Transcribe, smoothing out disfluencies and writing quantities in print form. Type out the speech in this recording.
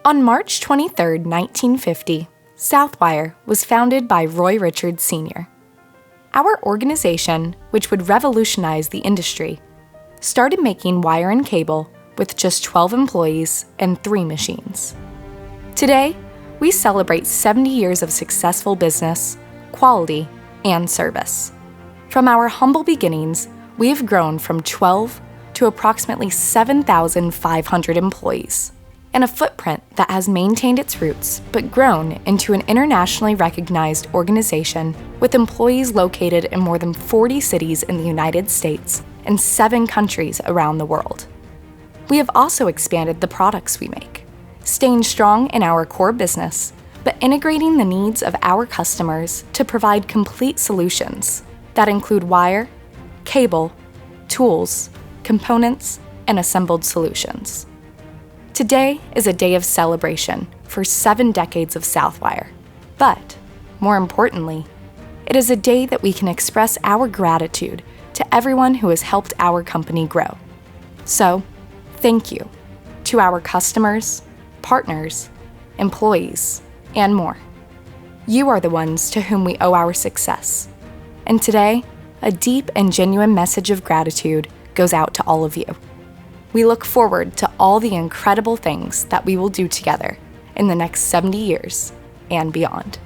On March 23, 1950, Southwire was founded by Roy Richards Sr. Our organization, which would revolutionize the industry, started making wire and cable with just 12 employees and 3 machines. Today, we celebrate 70 years of successful business, quality, and service. From our humble beginnings, we have grown from 12 to approximately 7,500 employees, and a footprint that has maintained its roots but grown into an internationally recognized organization with employees located in more than 40 cities in the United States and 7 countries around the world. We have also expanded the products we make, staying strong in our core business, but integrating the needs of our customers to provide complete solutions that include wire, cable, tools, components, and assembled solutions. Today is a day of celebration for 7 decades of Southwire, but more importantly, it is a day that we can express our gratitude to everyone who has helped our company grow. So, thank you to our customers, partners, employees, and more. You are the ones to whom we owe our success. And today, a deep and genuine message of gratitude goes out to all of you. We look forward to all the incredible things that we will do together in the next 70 years and beyond.